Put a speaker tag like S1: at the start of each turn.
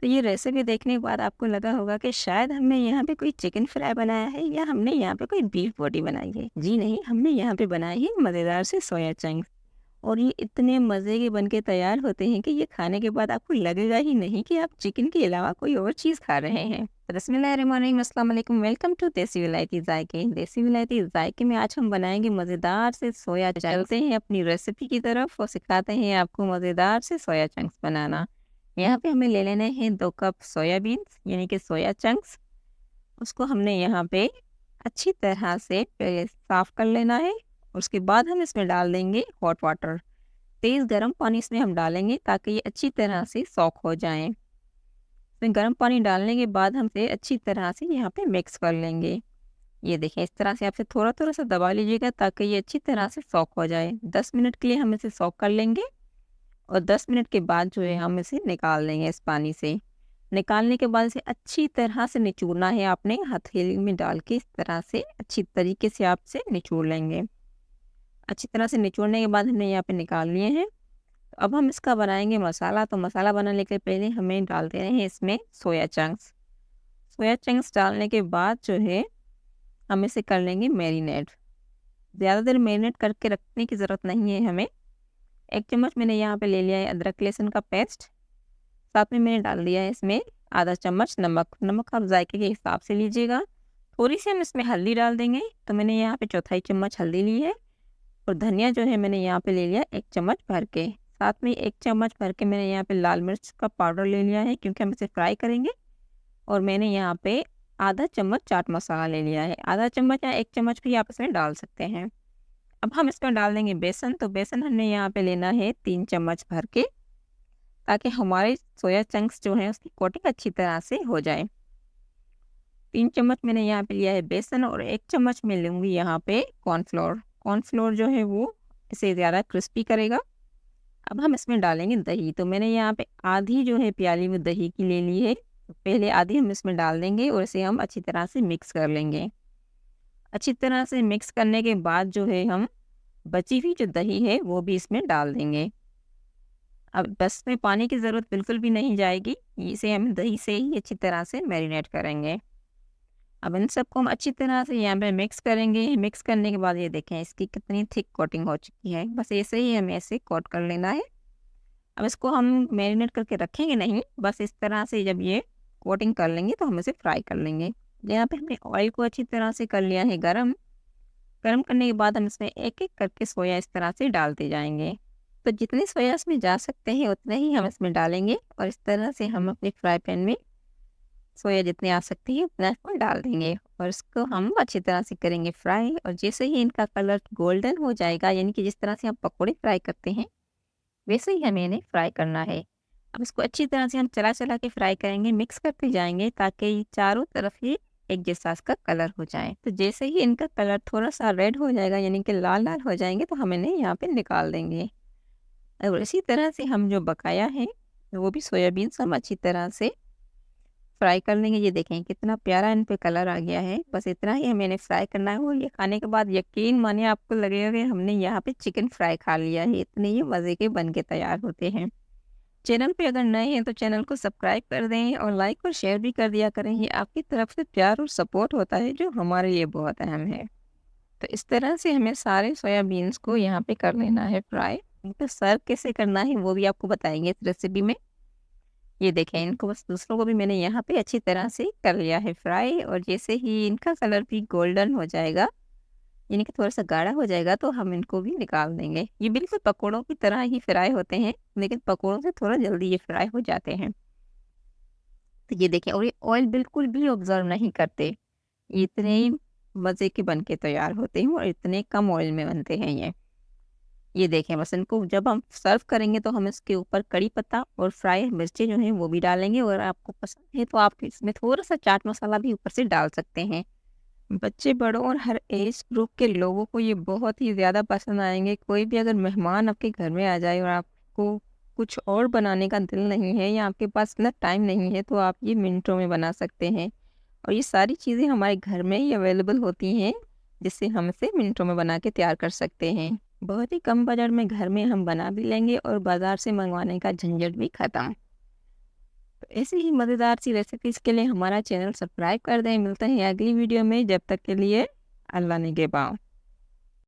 S1: तो ये रेसिपी देखने के बाद आपको लगा होगा कि शायद हमने यहाँ पे कोई चिकन फ्राई बनाया है या हमने यहाँ पे कोई बीफ बोटी बनाई है। जी नहीं, हमने यहाँ पे बनाई है मज़ेदार से सोया चंक्स। और ये इतने मज़े के बन के तैयार होते हैं कि ये खाने के बाद आपको लगेगा ही नहीं कि आप चिकन के अलावा कोई और चीज़ खा रहे हैं। बिस्मिल्लाहिर्रहमानिर्रहीम, अस्सलाम वालेकुम, वेलकम टू देसी विलायती ज़ायके। देसी विलायती ज़ायके में आज हम बनाएंगे मज़ेदार से सोया चंक्स। चलते हैं अपनी रेसिपी की तरफ और सिखाते हैं आपको मज़ेदार से सोया चंक्स बनाना। यहाँ पे हमें ले लेने हैं 2 कप सोयाबीन्स यानी कि सोया चंक्स। उसको हमने यहाँ पे अच्छी तरह से पहले साफ़ कर लेना है। उसके बाद हम इसमें डाल देंगे हॉट वाटर। तेज़ गर्म पानी इसमें हम डालेंगे ताकि ये अच्छी तरह से सॉक हो जाएँ। इसमें गर्म पानी डालने के बाद हम इसे अच्छी तरह से यहाँ पे मिक्स कर लेंगे। ये देखें, इस तरह से आप इसे थोड़ा-थोड़ा सा दबा लीजिएगा ताकि ये अच्छी तरह से सॉक हो जाए। 10 मिनट के लिए हम इसे सॉक कर लेंगे और 10 मिनट के बाद जो है हम इसे निकाल लेंगे इस पानी से। निकालने के बाद इसे अच्छी तरह से निचोड़ना है आपने, हथेली में डाल के इस तरह से अच्छी तरीके से आप इसे निचोड़ लेंगे। अच्छी तरह से निचोड़ने के बाद हमने यहाँ पे निकाल लिए हैं। अब हम इसका बनाएंगे मसाला। तो मसाला बनाने के पहले हमें डाल देने हैं इसमें सोया चंक्स। सोया चंक्स डालने के बाद जो है हम इसे कर लेंगे मैरिनेट। ज़्यादा देर मैरिनेट करके रखने की ज़रूरत नहीं है हमें। 1 चम्मच मैंने यहाँ पे ले लिया है अदरक लहसुन का पेस्ट। साथ में मैंने डाल दिया है इसमें आधा चम्मच नमक। नमक आप जायके के हिसाब से लीजिएगा। थोड़ी सी हम इसमें हल्दी डाल देंगे। तो मैंने यहाँ पे चौथाई चम्मच हल्दी ली है। और धनिया जो है मैंने यहाँ पे ले लिया 1 चम्मच भर के। साथ में 1 चम्मच भर के मैंने यहाँ पे लाल मिर्च का पाउडर ले लिया है क्योंकि हम इसे फ्राई करेंगे। और मैंने यहाँ पे आधा चम्मच चाट मसाला ले लिया है। आधा चम्मच या 1 चम्मच भी आप इसमें डाल सकते हैं। अब हम इसमें डाल देंगे बेसन। तो बेसन हमने यहाँ पे लेना है 3 चम्मच भर के, ताकि हमारे सोया चंक्स जो हैं उसकी कोटिंग अच्छी तरह से हो जाए। 3 चम्मच मैंने यहाँ पे लिया है बेसन और 1 चम्मच मैं लूँगी यहाँ पे कॉर्नफ्लोर। कॉर्नफ्लोर जो है वो इसे ज़्यादा क्रिस्पी करेगा। अब हम इसमें डालेंगे दही। तो मैंने यहाँ पे आधी जो है प्याली में दही की ले ली है। तो पहले आधी हम इसमें डाल देंगे और इसे हम अच्छी तरह से मिक्स कर लेंगे। अच्छी तरह से मिक्स करने के बाद जो है हम बची हुई जो दही है वो भी इसमें डाल देंगे। अब बस में पानी की ज़रूरत बिल्कुल भी नहीं जाएगी। इसे हम दही से ही अच्छी तरह से मैरिनेट करेंगे। अब इन सबको हम अच्छी तरह से यहाँ पे मिक्स करेंगे। मिक्स करने के बाद ये देखें इसकी कितनी थिक कोटिंग हो चुकी है। बस ऐसे ही हमें ऐसे कोट कर लेना है। अब इसको हम मैरिनेट करके रखेंगे नहीं, बस इस तरह से जब ये कोटिंग कर लेंगे तो हम इसे फ्राई कर लेंगे। यहाँ पे हमने ऑयल को अच्छी तरह से कर लिया है गरम। गरम करने के बाद हम इसमें एक-एक करके सोया इस तरह से डालते जाएंगे। तो जितने सोया इसमें जा सकते हैं उतने ही हम इसमें डालेंगे और इस तरह से हम अपने फ्राई पैन में सोया जितने आ सकती है उतना इसमें डाल देंगे और इसको हम अच्छी तरह से करेंगे फ्राई। और जैसे ही इनका कलर गोल्डन हो जाएगा, यानी कि जिस तरह से हम पकौड़े फ्राई करते हैं वैसे ही हमें इन्हें फ्राई करना है। अब इसको अच्छी तरह से हम चला-चला के फ्राई करेंगे, मिक्स करते जाएंगे ताकि चारों तरफ ही एक जैसा इसका कलर हो जाए। तो जैसे ही इनका कलर थोड़ा सा रेड हो जाएगा, यानी कि लाल-लाल हो जाएंगे, तो हम इन्हें यहाँ पे निकाल देंगे। और इसी तरह से हम जो बकाया है वो भी सोयाबीन हम अच्छी तरह से फ्राई कर लेंगे। ये देखें कितना प्यारा इन पे कलर आ गया है। बस इतना ही हमें इन्हें फ्राई करना है और ये खाने के बाद यकीन मानिए आपको लगेगा कि हमने यहाँ पे चिकन फ्राई खा लिया है। इतने ही मज़े के बन के तैयार होते हैं। चैनल पे अगर नए हैं तो चैनल को सब्सक्राइब कर दें और लाइक और शेयर भी कर दिया करें। ये आपकी तरफ से प्यार और सपोर्ट होता है जो हमारे लिए बहुत अहम है। तो इस तरह से हमें सारे सोयाबीन्स को यहाँ पे कर लेना है फ्राई। तो सर्व कैसे करना है वो भी आपको बताएंगे इस रेसिपी में। ये देखें इनको बस दूसरों को भी मैंने यहाँ पे अच्छी तरह से कर लिया है फ्राई। और जैसे ही इनका कलर भी गोल्डन हो जाएगा, यानी कि थोड़ा सा गाढ़ा हो जाएगा, तो हम इनको भी निकाल देंगे। ये बिल्कुल पकौड़ों की तरह ही फ्राई होते हैं, लेकिन पकौड़ों से थोड़ा जल्दी ये फ्राई हो जाते हैं। तो ये देखें, और ये ऑयल बिल्कुल भी ऑब्जर्व नहीं करते। ये इतने ही मज़े के बन के तैयार होते हैं और इतने कम ऑयल में बनते हैं ये देखें बस इनको जब हम सर्व करेंगे तो हम इसके ऊपर कड़ी पत्ता और फ्राई मिर्चें जो हैं वो भी डालेंगे। और आपको पसंद है तो आप इसमें थोड़ा सा चाट मसाला भी ऊपर से डाल सकते हैं। बच्चे बड़ों और हर एज ग्रुप के लोगों को ये बहुत ही ज़्यादा पसंद आएंगे। कोई भी अगर मेहमान आपके घर में आ जाए और आपको कुछ और बनाने का दिल नहीं है या आपके पास इतना टाइम नहीं है, तो आप ये मिनटों में बना सकते हैं। और ये सारी चीज़ें हमारे घर में ही अवेलेबल होती हैं, जिससे हम इसे मिनटों में बना के तैयार कर सकते हैं। बहुत ही कम बजट में घर में हम बना भी लेंगे और बाज़ार से मंगवाने का झंझट भी ख़त्म। तो ऐसी ही मज़ेदार सी रेसिपीज़ के लिए हमारा चैनल सब्सक्राइब कर दें। मिलते हैं अगली वीडियो में, जब तक के लिए अल्लाह निगहबान।